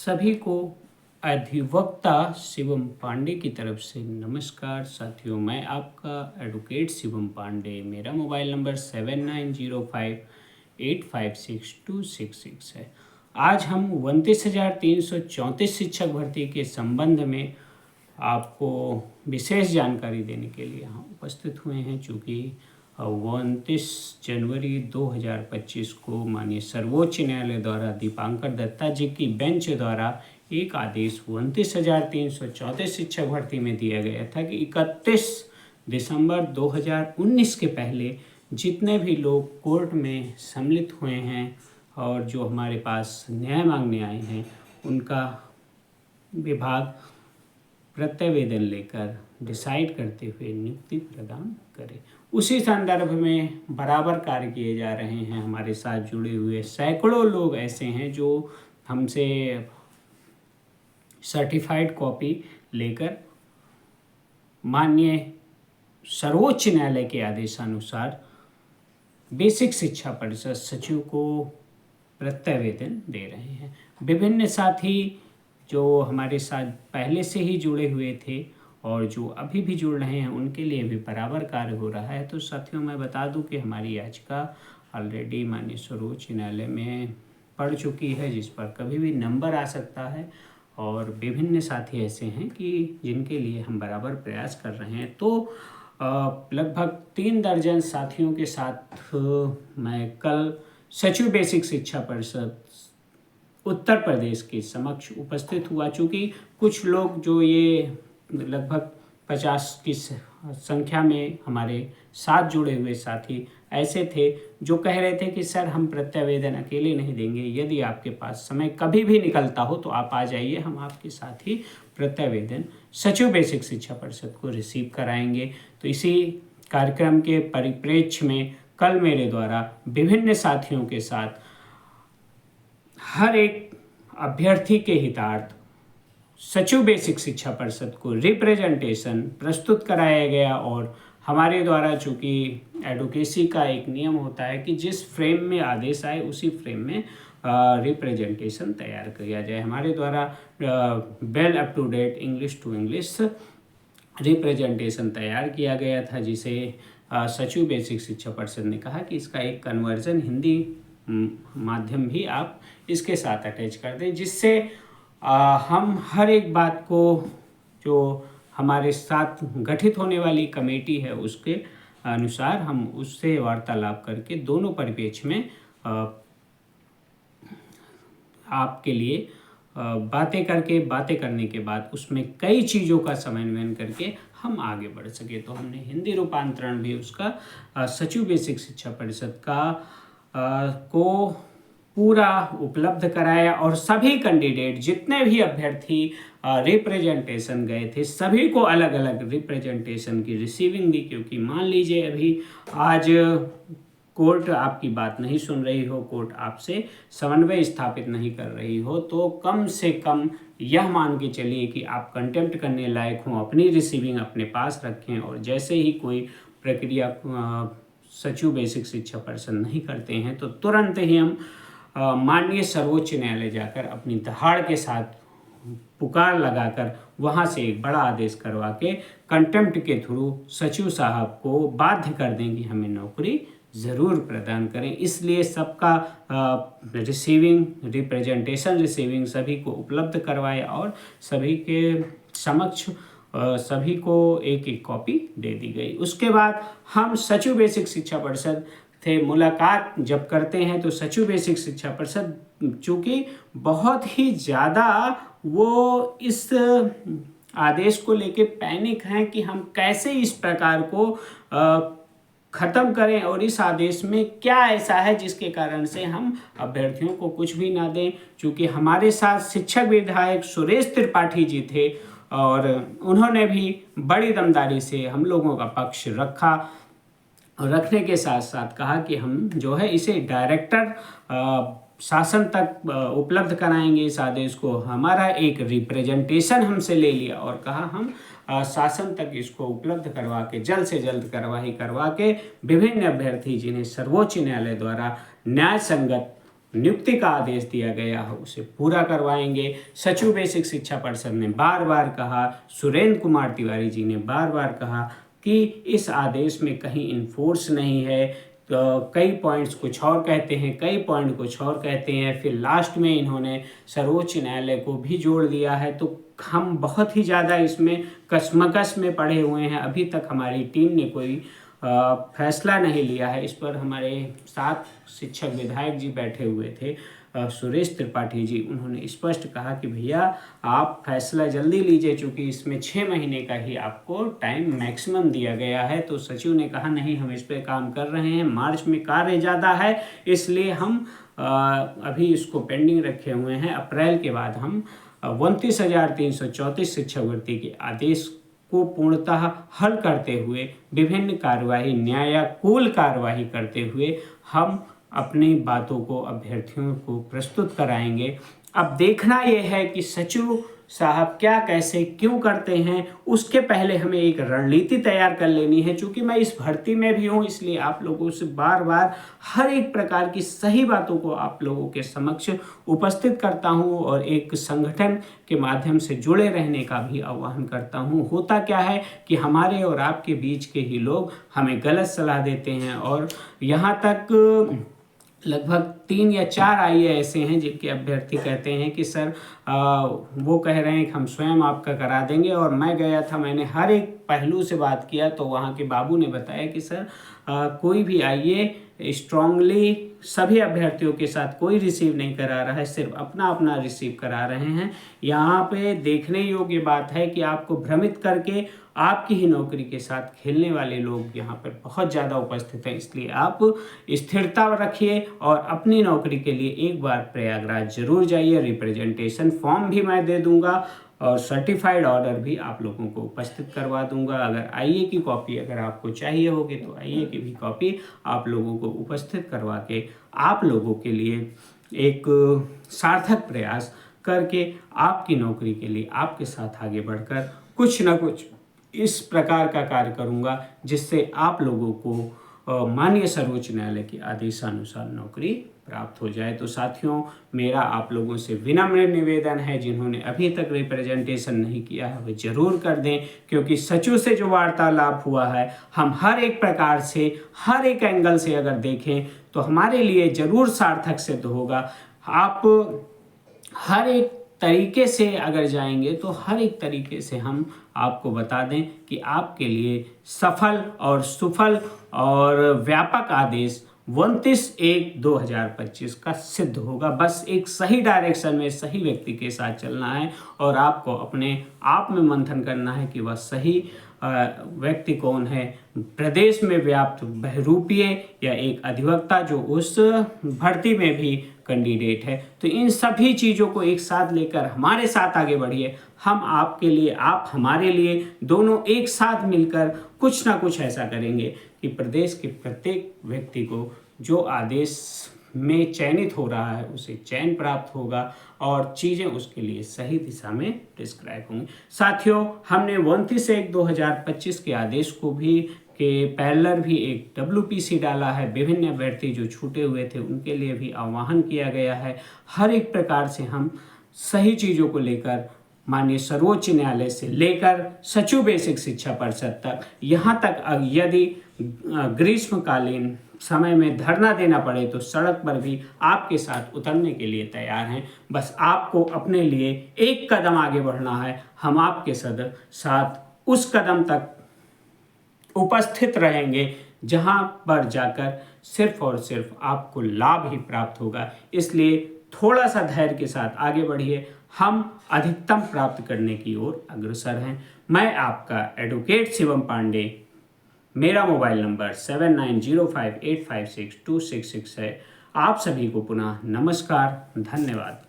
सभी को अधिवक्ता शिवम पांडे की तरफ से नमस्कार साथियों। मैं आपका एडवोकेट शिवम पांडे। मेरा मोबाइल नंबर 7905856266 है। आज हम 29,334 शिक्षक भर्ती के संबंध में आपको विशेष जानकारी देने के लिए हम उपस्थित हुए हैं। चूँकि 29 जनवरी 2025 को माननीय सर्वोच्च न्यायालय द्वारा दीपांकर दत्ता जी की बेंच द्वारा एक आदेश 29,334 शिक्षक भर्ती में दिया गया था कि 31 दिसंबर 2019 के पहले जितने भी लोग कोर्ट में सम्मिलित हुए हैं और जो हमारे पास न्याय मांगने आए हैं, उनका विभाग प्रत्यावेदन लेकर डिसाइड करते हुए नियुक्ति प्रदान करे। उसी संदर्भ में बराबर कार्य किए जा रहे हैं। हमारे साथ जुड़े हुए सैकड़ों लोग ऐसे हैं जो हमसे सर्टिफाइड कॉपी लेकर माननीय सर्वोच्च न्यायालय के आदेशानुसार बेसिक शिक्षा परिषद सचिव को प्रत्यावेदन दे रहे हैं। विभिन्न साथी जो हमारे साथ पहले से ही जुड़े हुए थे और जो अभी भी जुड़ रहे हैं, उनके लिए भी बराबर कार्य हो रहा है। तो साथियों, मैं बता दूं कि हमारी याचिका ऑलरेडी माननीय सर्वोच्च न्यायालय में पड़ चुकी है, जिस पर कभी भी नंबर आ सकता है। और विभिन्न साथी ऐसे हैं कि जिनके लिए हम बराबर प्रयास कर रहे हैं। तो लगभग 3 दर्जन साथियों के साथ मैं कल सचिव बेसिक शिक्षा परिषद उत्तर प्रदेश के समक्ष उपस्थित हुआ। चूँकि कुछ लोग जो ये लगभग 50 की संख्या में हमारे साथ जुड़े हुए साथी ऐसे थे जो कह रहे थे कि सर, हम प्रत्यावेदन अकेले नहीं देंगे, यदि आपके पास समय कभी भी निकलता हो तो आप आ जाइए, हम आपके साथ ही प्रत्यावेदन सचिव बेसिक शिक्षा परिषद को रिसीव कराएंगे। तो इसी कार्यक्रम के परिप्रेक्ष्य में कल मेरे द्वारा विभिन्न साथियों के साथ हर एक अभ्यर्थी के हितार्थ सचिव बेसिक शिक्षा परिषद को रिप्रेजेंटेशन प्रस्तुत कराया गया। और हमारे द्वारा, चूँकि एडवोकेसी का एक नियम होता है कि जिस फ्रेम में आदेश आए उसी फ्रेम में रिप्रेजेंटेशन तैयार किया जाए, हमारे द्वारा well up to date English to English representation तैयार किया गया था, जिसे सचिव बेसिक शिक्षा परिषद ने कहा कि इसका एक कन्वर्जन हिंदी माध्यम भी आप इसके साथ अटैच कर दें, जिससे हम हर एक बात को जो हमारे साथ गठित होने वाली कमेटी है उसके अनुसार हम उससे वार्तालाप करके दोनों परिप्रेक्ष्य में आपके लिए बातें करने के बाद उसमें कई चीज़ों का समन्वयन करके हम आगे बढ़ सके। तो हमने हिंदी रूपांतरण भी उसका सचिव बेसिक शिक्षा परिषद का को पूरा उपलब्ध कराया। और सभी कैंडिडेट, जितने भी अभ्यर्थी रिप्रेजेंटेशन गए थे, सभी को अलग अलग रिप्रेजेंटेशन की रिसीविंग दी। क्योंकि मान लीजिए अभी आज कोर्ट आपकी बात नहीं सुन रही हो, कोर्ट आपसे समन्वय स्थापित नहीं कर रही हो, तो कम से कम यह मान के चलिए कि आप कंटेम्प्ट करने लायक हों, अपनी रिसीविंग अपने पास रखें। और जैसे ही कोई प्रक्रिया सचिव बेसिक शिक्षा परिषद नहीं करते हैं तो तुरंत ही हम माननीय सर्वोच्च न्यायालय जाकर अपनी दहाड़ के साथ पुकार लगाकर वहाँ से एक बड़ा आदेश करवा के कंटेम्प्ट के थ्रू सचिव साहब को बाध्य कर दें कि हमें नौकरी ज़रूर प्रदान करें। इसलिए सबका रिसीविंग रिप्रेजेंटेशन रिसीविंग सभी को उपलब्ध करवाए और सभी के समक्ष सभी को एक एक कॉपी दे दी गई। उसके बाद हम सचिव बेसिक शिक्षा परिषद थे मुलाकात जब करते हैं तो सचिव बेसिक शिक्षा परिषद चूँकि बहुत ही ज़्यादा वो इस आदेश को लेके पैनिक हैं कि हम कैसे इस प्रकार को ख़त्म करें और इस आदेश में क्या ऐसा है जिसके कारण से हम अभ्यर्थियों को कुछ भी ना दें। चूँकि हमारे साथ शिक्षक विधायक सुरेश त्रिपाठी जी थे और उन्होंने भी बड़ी दमदारी से हम लोगों का पक्ष रखा और रखने के साथ साथ कहा कि हम जो है इसे डायरेक्टर शासन तक उपलब्ध कराएंगे इस आदेश को। हमारा एक रिप्रेजेंटेशन हमसे ले लिया और कहा हम शासन तक इसको उपलब्ध करवा के जल्द से जल्द कार्रवाई करवा के विभिन्न अभ्यर्थी जिन्हें सर्वोच्च न्यायालय द्वारा न्याय संगत नियुक्ति का आदेश दिया गया है उसे पूरा करवाएंगे। सचिव बेसिक शिक्षा परिषद ने बार बार कहा, सुरेंद्र कुमार तिवारी जी ने बार बार कहा कि इस आदेश में कहीं इन्फोर्स नहीं है। तो कई पॉइंट्स कुछ और कहते हैं, कई पॉइंट कुछ और कहते हैं, फिर लास्ट में इन्होंने सर्वोच्च न्यायालय को भी जोड़ दिया है। तो हम बहुत ही ज़्यादा इसमें कशमकश में पड़े हुए हैं। अभी तक हमारी टीम ने कोई फैसला नहीं लिया है इस पर। हमारे साथ शिक्षक विधायक जी बैठे हुए थे, सुरेश त्रिपाठी जी, उन्होंने स्पष्ट कहा कि भैया आप फैसला जल्दी लीजिए, चूँकि इसमें 6 महीने का ही आपको टाइम मैक्सिमम दिया गया है। तो सचिव ने कहा नहीं, हम इस पर काम कर रहे हैं, मार्च में कार्य ज़्यादा है इसलिए हम अभी इसको पेंडिंग रखे हुए हैं। अप्रैल के बाद हम 29,334 शिक्षक भर्ती के आदेश को पूर्णतः हल करते हुए, विभिन्न कार्यवाही, न्यायानुकूल कार्यवाही करते हुए हम अपनी बातों को अभ्यर्थियों को प्रस्तुत कराएंगे। अब देखना यह है कि सचिव साहब क्या, कैसे, क्यों करते हैं। उसके पहले हमें एक रणनीति तैयार कर लेनी है। चूँकि मैं इस भर्ती में भी हूँ, इसलिए आप लोगों से बार बार हर एक प्रकार की सही बातों को आप लोगों के समक्ष उपस्थित करता हूँ और एक संगठन के माध्यम से जुड़े रहने का भी आह्वान करता हूँ। होता क्या है कि हमारे और आपके बीच के ही लोग हमें गलत सलाह देते हैं, और यहाँ तक लगभग 3 या 4 आईए ऐसे हैं जिनके अभ्यर्थी कहते हैं कि सर वो कह रहे हैं कि हम स्वयं आपका करा देंगे। और मैं गया था, मैंने हर एक पहलू से बात किया, तो वहाँ के बाबू ने बताया कि सर कोई भी आईए स्ट्रांगली सभी अभ्यर्थियों के साथ कोई रिसीव नहीं करा रहा है, सिर्फ अपना अपना रिसीव करा रहे हैं। यहाँ पे देखने योग्य बात है कि आपको भ्रमित करके आपकी ही नौकरी के साथ खेलने वाले लोग यहाँ पर बहुत ज़्यादा उपस्थित हैं। इसलिए आप स्थिरता रखिए और अपनी नौकरी के लिए एक बार प्रयागराज जरूर जाइए। रिप्रेजेंटेशन फॉर्म भी मैं दे दूंगा और सर्टिफाइड ऑर्डर भी आप लोगों को उपस्थित करवा दूंगा। अगर आईए की कॉपी अगर आपको चाहिए होगी तो आईए की भी कॉपी आप लोगों को उपस्थित करवा के आप लोगों के लिए एक सार्थक प्रयास करके आपकी नौकरी के लिए आपके साथ आगे बढ़कर कुछ ना कुछ इस प्रकार का कार्य करूंगा जिससे आप लोगों को माननीय सर्वोच्च न्यायालय के आदेशानुसार नौकरी प्राप्त हो जाए। तो साथियों, मेरा आप लोगों से विनम्र निवेदन है, जिन्होंने अभी तक रिप्रेजेंटेशन नहीं किया है वो जरूर कर दें, क्योंकि सचिव से जो वार्तालाप हुआ है, हम हर एक प्रकार से, हर एक एंगल से अगर देखें तो हमारे लिए जरूर सार्थक सिद्ध होगा। आप हर एक तरीके से अगर जाएंगे तो हर एक तरीके से हम आपको बता दें कि आपके लिए सफल और सुफल और व्यापक आदेश 29/1/2025 का सिद्ध होगा। बस एक सही डायरेक्शन में सही व्यक्ति के साथ चलना है और आपको अपने आप में मंथन करना है कि वह सही व्यक्ति कौन है। प्रदेश में व्याप्त बहरूपीय या एक अधिवक्ता जो उस भर्ती में भी कैंडिडेट है। तो इन सभी चीज़ों को एक साथ लेकर हमारे साथ आगे बढ़िए। हम आपके लिए, आप हमारे लिए, दोनों एक साथ मिलकर कुछ ना कुछ ऐसा करेंगे कि प्रदेश के प्रत्येक व्यक्ति को जो आदेश में चयनित हो रहा है उसे चयन प्राप्त होगा और चीज़ें उसके लिए सही दिशा में प्रिस्क्राइब होंगी। साथियों, हमने 29/1/2025 के आदेश को भी के पैरेलल भी एक WPC डाला है। विभिन्न अभ्यर्थी जो छूटे हुए थे उनके लिए भी आह्वान किया गया है। हर एक प्रकार से हम सही चीज़ों को लेकर माननीय सर्वोच्च न्यायालय से लेकर सचिव बेसिक शिक्षा परिषद तक, यहाँ तक यदि ग्रीष्मकालीन समय में धरना देना पड़े तो सड़क पर भी आपके साथ उतरने के लिए तैयार हैं। बस आपको अपने लिए एक कदम आगे बढ़ना है। हम आपके साथ उस कदम तक उपस्थित रहेंगे जहां पर जाकर सिर्फ और सिर्फ आपको लाभ ही प्राप्त होगा। इसलिए थोड़ा सा धैर्य के साथ आगे बढ़िए। हम अधिकतम प्राप्त करने की ओर अग्रसर हैं। मैं आपका एडवोकेट शिवम पांडे, मेरा मोबाइल नंबर 7905856266 है। आप सभी को पुनः नमस्कार, धन्यवाद।